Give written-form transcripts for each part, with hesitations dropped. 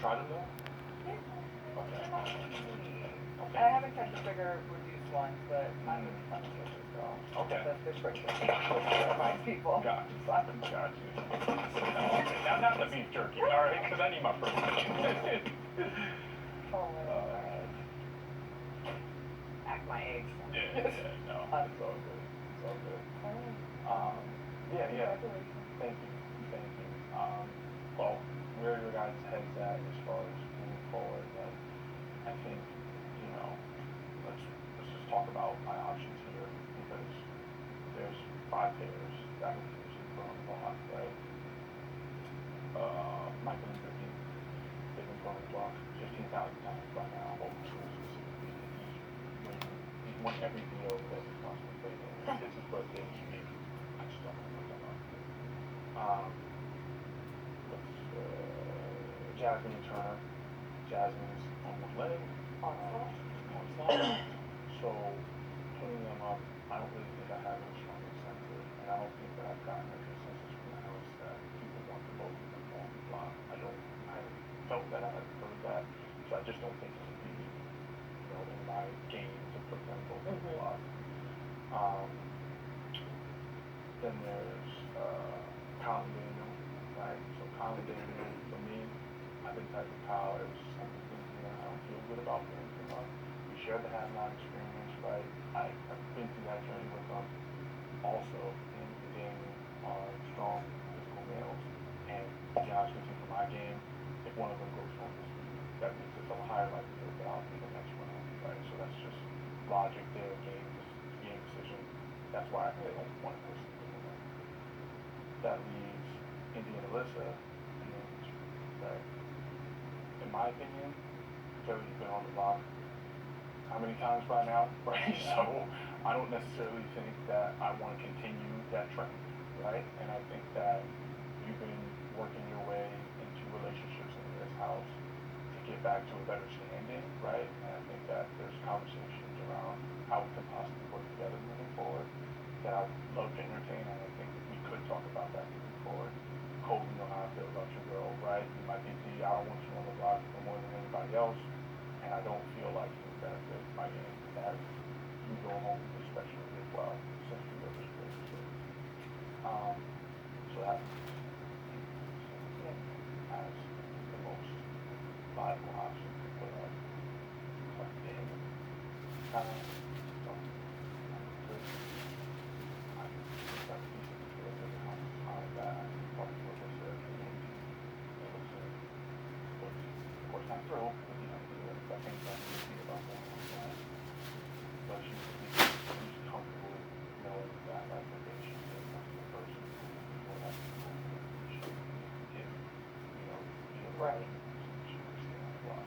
tried them though? Yeah. Okay. And I haven't tried the bigger reduced ones, but I'm really fun to as well. Okay. The breakfast reminds people. Got you. Not the beef jerky, all right? Because I need my protein. Oh my God. Act my age. Yeah, no, it's all good. It's all good. Yeah. Thank you. Well, where are your guys' heads at as far as moving forward? Like, I think, let's just talk about my options here because there's 5 pairs that we're using for on the block, right? Michael and Ricky, they've been growing the block 15,000 times by now. Old school specifically. He's won every deal that he's possibly played in. It's his birthday this week. I just don't want to put that up. Jasmine and Turner. Jasmine's on one leg. So putting them up, I don't really think I have a strong incentive, and I don't think that I've gotten a consensus from the house that people want the both of them on the block. I haven't felt that, I haven't heard that, so I just don't think it would be, in my game to put them both on the block. Then there's Colin Daniel, right? So Colin Daniel, for me, I've been typing Kyle ever since I'm thinking I don't feel good about him too much. We shared the have-not experience, right? I've been through that journey with them. Also, in Daniel are strong physical males. And to be honest with you, for my game, if one of them goes home this week, that means it's a higher likelihood that I'll be the next round, right? So that's just logic there, game decision. That's why I play on one person. That leaves Indy and Alyssa and then right? In my opinion, Joey's been on the block how many times by now, right? So I don't necessarily think that I want to continue that trend, right? And I think that you've been working your way into relationships in this house to get back to a better standing, right? And I think that there's conversations around how we can possibly work together moving forward that I'd love to entertain, and I think we could talk about that moving forward. Cole, you know how I feel about your girl, right? You might be the I want you on the block for more than anybody else, and I don't feel like you would benefit my game to have you go home, especially as well, since we have this relationship. So that as the most viable option to put up. Like, damn. Not thrilled with the idea, but I think that's the thing about that one. But she's comfortable knowing that like the she's a comfortable person or that she if right. She would stay on the block.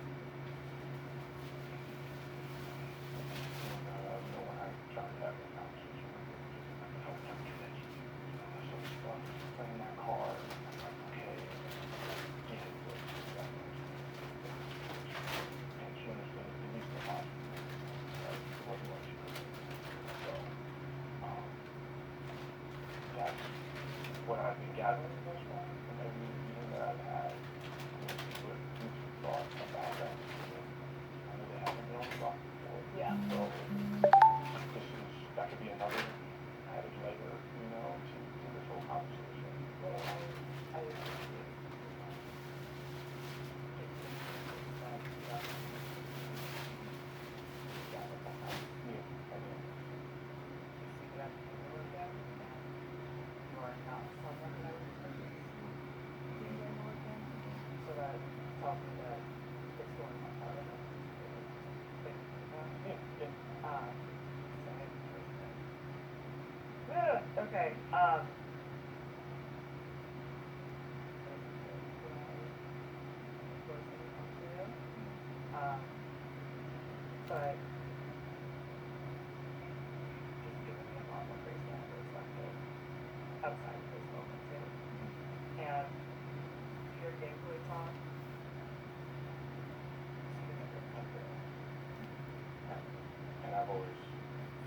When I try to have a conversation with her, just like, don't do that. So stuff playing that card. I'm like, okay, get it. That's what I've been gathering thus far from every meeting that I've had with thoughts about that. I know they haven't been on the block before. Yeah. So that could be another added layer, to this whole conversation. Well, I appreciate it. Okay. But just giving me a lot more grace than perspective outside of this moment too. And your gameplay talk, and I've always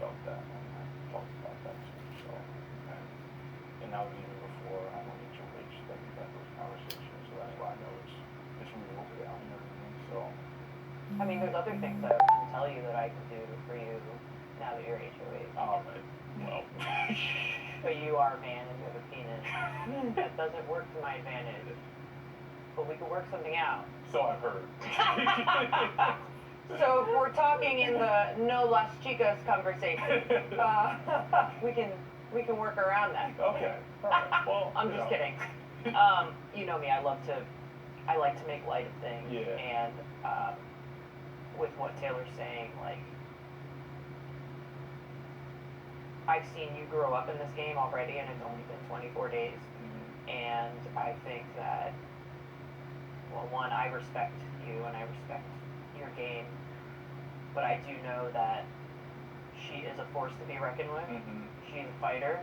felt that when I talked about that too. So, and that was even before I went into H that we've had those conversations. So that's why I know it's just real, yeah, you know what I mean? So, I mean, there's other things that I can tell you that I can do for you now that you're HOH. well. But you are a man and you have a penis. That doesn't work to my advantage. But we could work something out. So I've heard. So if we're talking in the no las chicas conversation, we can work around that. Okay. All right. Well, I'm just kidding. You know me, I like to make light of things. Yeah. And with what Taylor's saying, like, I've seen you grow up in this game already, and it's only been 24 days. Mm-hmm. And I think that, well, one, I respect you and I respect your game, but I do know that she is a force to be reckoned with. Mm-hmm. She's a fighter.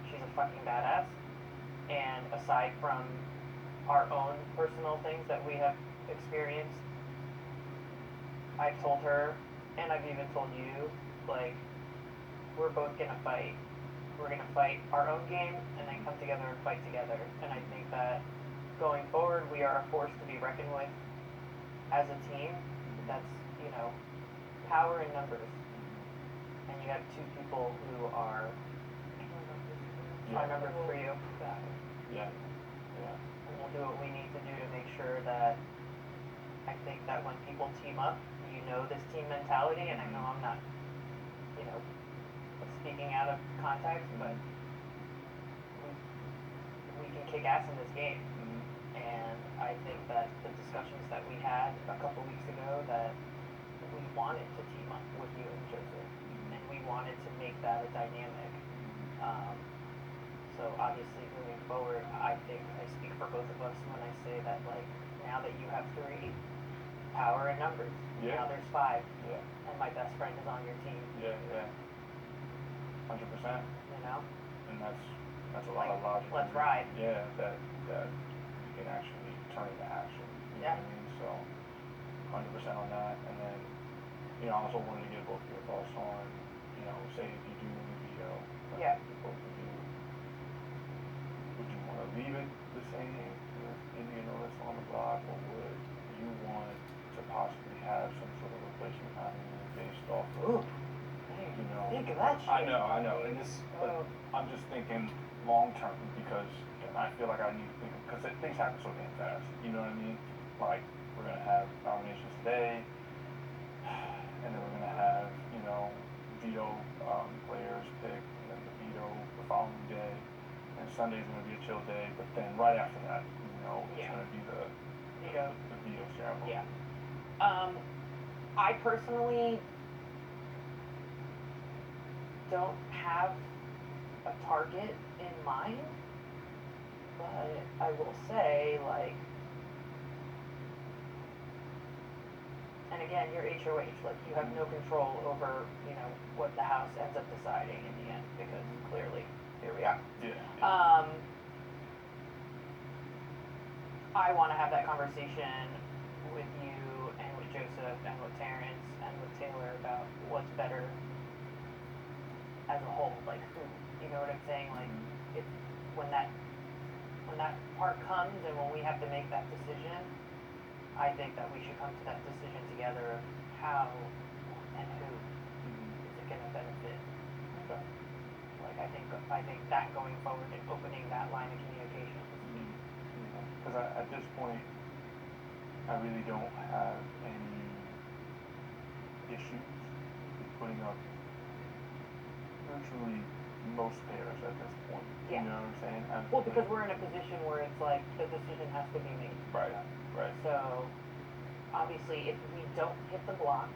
She's a fucking badass. And aside from our own personal things that we have experienced, I've told her, and I've even told you, like, we're both gonna fight. We're gonna fight our own game and then come together and fight together. And I think that going forward, we are a force to be reckoned with as a team. That's, you know, power in numbers. And you have two people who are numbers for you. Yeah. And we'll do what we need to do to make sure that I think that when people team up, you know this team mentality, and I know I'm not, you know, speaking out of context, but we can kick ass in this game. And I think that the discussions that we had a couple weeks ago, that we wanted to team up with you and Joseph, and we wanted to make that a dynamic. So obviously moving forward, I think I speak for both of us when I say that, like, now that you have 3, power in numbers. Yeah. Now there's 5. Yeah. And my best friend is on your team. Yeah. 100%. You know? And that's a lot of logic. Let's ride. Yeah, that you can actually turn into action. You Yeah. know what I mean? So 100% on that. And then, you know, I also wanted to get both your thoughts on, you know, say if you do in the veto, like, Yeah. both of you, would you want to leave it the same with Indian Otis on the block, or would you want to possibly have some sort of replacement on based off of, you know? Think of that shit. I know, and this, but I'm just thinking long term, because again, I feel like I need to think, because things happen so damn fast, you know what I mean? Like, we're going to have nominations today, and then we're going to have, you know, veto players picked, and then the veto the following day, and Sunday's going to be a chill day, but then right after that, you know, it's going to be the veto ceremony. Yeah. I personally don't have a target in mind, but I will say, like, and again, you're HOH, like, you have no control over, you know, what the House ends up deciding in the end, because clearly, here we are. Yeah. I want to have that conversation with you and with Joseph and with Terrence and with Taylor about what's better as a whole, like, who, you know what I'm saying? Like, if when that part comes and when we have to make that decision, I think that we should come to that decision together of how and who is it going to benefit. Okay. Like, I think that going forward and opening that line of communication. Because at this point, I really don't have any issues with putting up virtually most pairs at this point. Yeah. You know what I'm saying? Well, because we're in a position where it's like the decision has to be made. Right. So, obviously, if we don't hit the block,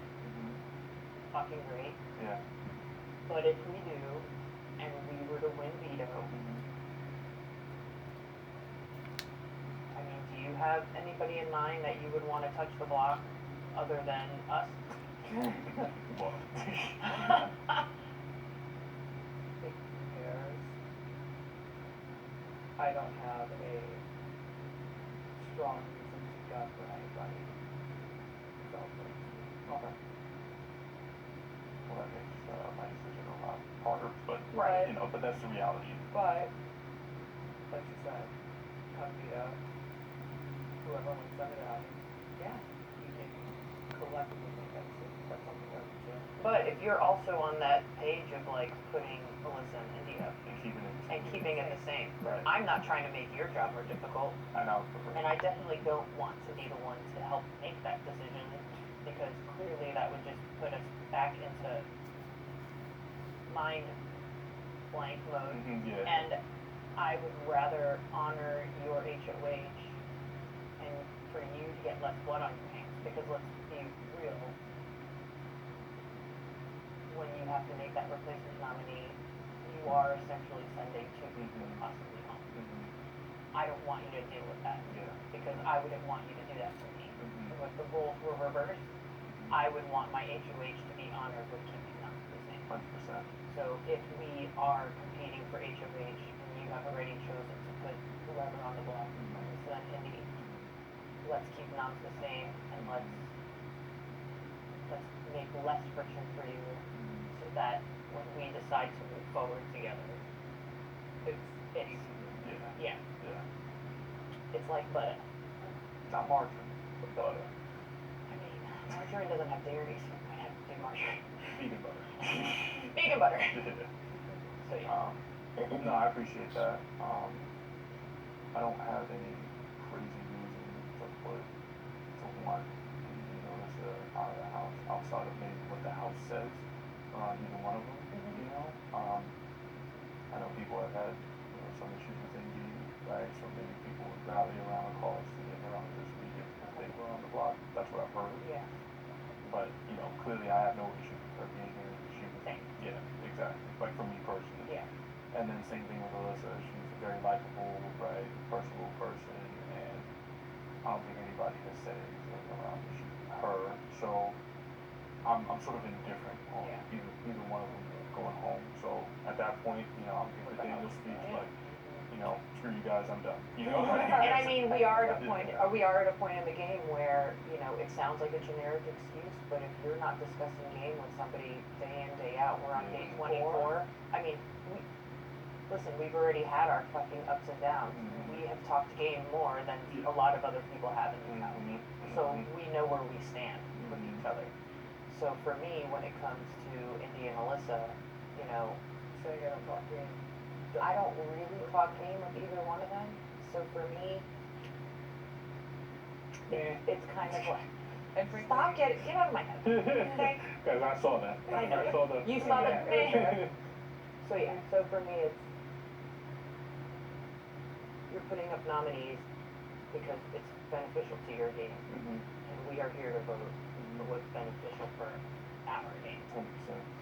fucking great. Yeah. But if we do, and we were to win veto, I mean, do you have anybody in mind that you would want to touch the block other than us? What? I don't have a strong reason to go for anybody. Okay. Well, that makes my decision a lot harder, but Right. you know, but that's the reality. But, like you said, come veto. whoever wants to send it out, Yeah. you can collectively make that decision. That's something that we do. But if you're also on that page of like putting Alyssa and India And keeping it. and keeping it the same, Right. I'm not trying to make your job more difficult, I know. and I definitely don't want to be the one to help make that decision, because clearly that would just put us back into mind blank mode. Yeah. And I would rather honor your HOH and for you to get less blood on your hands, because let's be real, when you have to make that replacement nominee, you are essentially sending two people possibly home. I don't want you to deal with that, Yeah. because I wouldn't want you to do that for me. So if the roles were reversed, I would want my HOH to be honored with keeping them the same. 100%. So if we are competing for HOH and you have already chosen to put whoever on the block, so then Indy, let's keep noms the same, and let's make less friction for you, so that when we decide to move forward together, it's Yeah. yeah, it's like butter. Not margarine, but butter. I mean, margarine doesn't have dairy, so it might have to be margarine. Vegan butter. Vegan butter. Yeah. So yeah. No, I appreciate that. I don't have any crazy reason to want out of the house outside of maybe what the house says on either one of them. You know, I know people have had some issues with Indeed, right? So maybe people would rally around a cause to get her on this week if they were on the block. That's what I've heard. Yeah. But clearly I have no issue with her being here. She was, Same. yeah, exactly. Like for me personally. Yeah. And then same thing with Alyssa. She's a very likable, right, personable person, and I don't think anybody has said anything around her. So I'm sort of indifferent on either one of them going home. So at that point, I'm giving the Daniel speech like, screw you guys, I'm done. And I mean, we are at a point in the game where, it sounds like a generic excuse, but if you're not discussing game with somebody day in, day out, we're on day 24. I mean, we've already had our fucking ups and downs. We have talked game more than a lot of other people have in this house. So we know where we stand with each other. So for me, when it comes to Indy and Alyssa, So you're gonna talk game. I don't really talk game with either one of them. So for me, it's kind of like, And frankly, get out of my head. Okay? Because I saw that. I know. I saw the. You saw the. Yeah. So yeah. So for me, it's you're putting up nominees because it's beneficial to your game, and we are here to vote for what's beneficial for our game. 100%.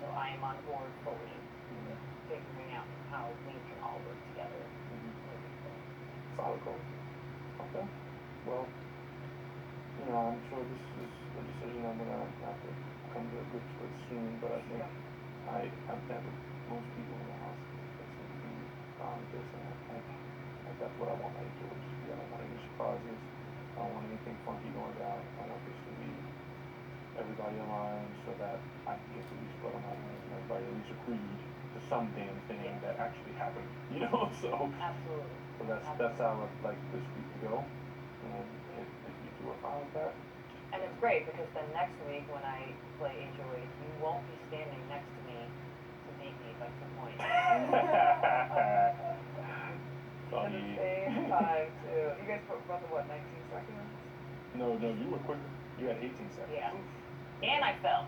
So I am on board fully figuring out how we can all work together. Solid goal. Okay. Well, I'm sure this is a decision I'm gonna have to come to grips with soon, but I think I've met with most people in the house that seem to be this, and I that's what I want my HOH to be. I don't want any surprises. I don't want anything funky going down. I want this to be everybody aligned so that I can get the least blood on my hands and everybody at least agreed to some damn thing that actually happened. So Absolutely. so that's how I'd like this week to go. And if you two are fine with that. And it's great because then next week when I play HOH, you won't be standing next to me to beat me. That's the point. at the same time too. You guys put roughly what, 19 seconds? No, you were quicker. You had 18 seconds. Yeah. And I fell.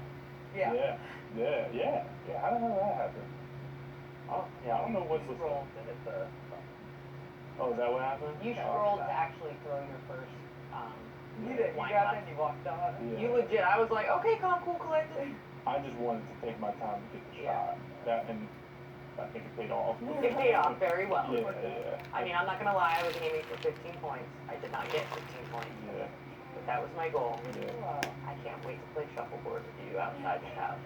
Yeah. Yeah. How the hell did that happen? I don't know what was. rolled and it's Oh, is that what happened? You scrolled to actually throw your first you did. You wine got glass. in, you walked on. Yeah. You legit. I was like, okay, calm, cool, collected. I just wanted to take my time to get the Yeah. shot. That and I think it paid off. It paid off very well. Yeah. I mean, I'm not gonna lie. I was aiming for 15 points. I did not get 15 points, Yeah. but that was my goal. Yeah. Wow. I can't wait to play shuffleboard with you outside the house.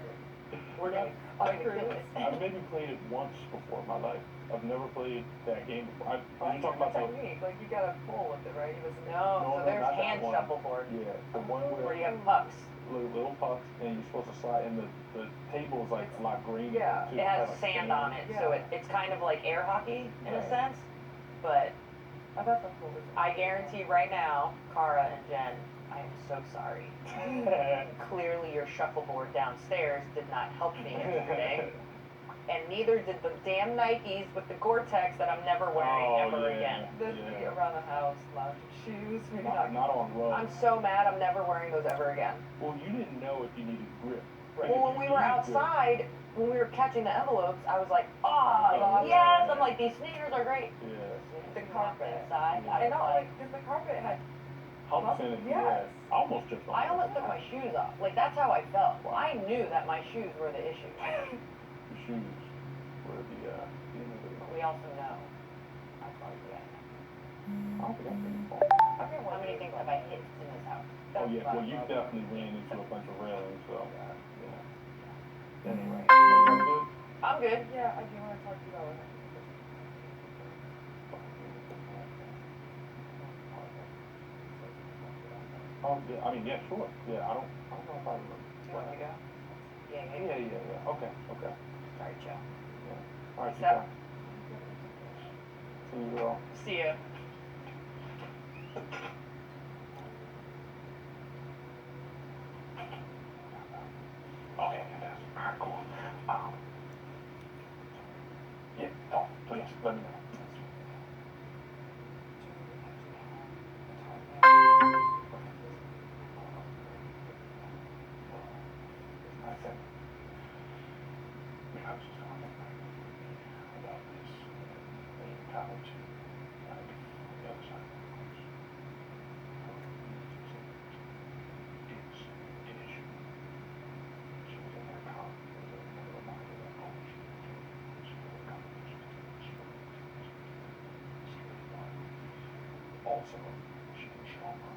We're gonna I kill agree. it. I've maybe played it once before in my life. I've never played that game before. Oh, You talk about the technique. Like you gotta pull with it, right? It was No, so there's not that hand one. shuffleboard the one where you where have pucks. little pucks and you're supposed to slide and the table is like a lot grainy. Yeah. too. It has like sand on it, so it's kind of like air hockey in a Right. sense, but I thought that's what was. I guarantee right now, Cara and Jen, I am so sorry. Clearly your shuffleboard downstairs did not help me yesterday. And neither did the damn Nikes with the Gore-Tex that I'm never wearing ever again. The feet around the house, lounge shoes, maybe Not on road. I'm so mad I'm never wearing those ever again. Well, you didn't know if you needed grip. Right. Well, when we were outside, when we were catching the envelopes, I was like, oh, yes! I'm like, these sneakers are great. Yeah. The carpet. Inside, I And was not like, like, because the carpet had. Humps in it, Yes. yeah. I almost tripped on I it. almost took my shoes off. Like, that's how I felt. Well, I knew that my shoes were the issue. The shoes were the But we also know how far we get. I don't think I've been involved. I've been How many things have I hit in this house? Oh yeah, well you definitely ran into a bunch of railings, so yeah. Anyway, so you good? I'm good. Yeah, I do want to talk to you about what Oh yeah, I mean yeah, sure. Yeah, I don't know if I remember. Do you want me to go? Yeah, Yeah. Okay. Sorry, Joe. Yeah. All right, What's up? See you all. See you. Oh yeah, that's all right, cool. Yeah, oh, please, let me know. I said, I was just talking about this in college, like, on the other side of the course. It's an issue. She was in her car, it was a reminder that, oh, she was in competition, she was also, she was stronger.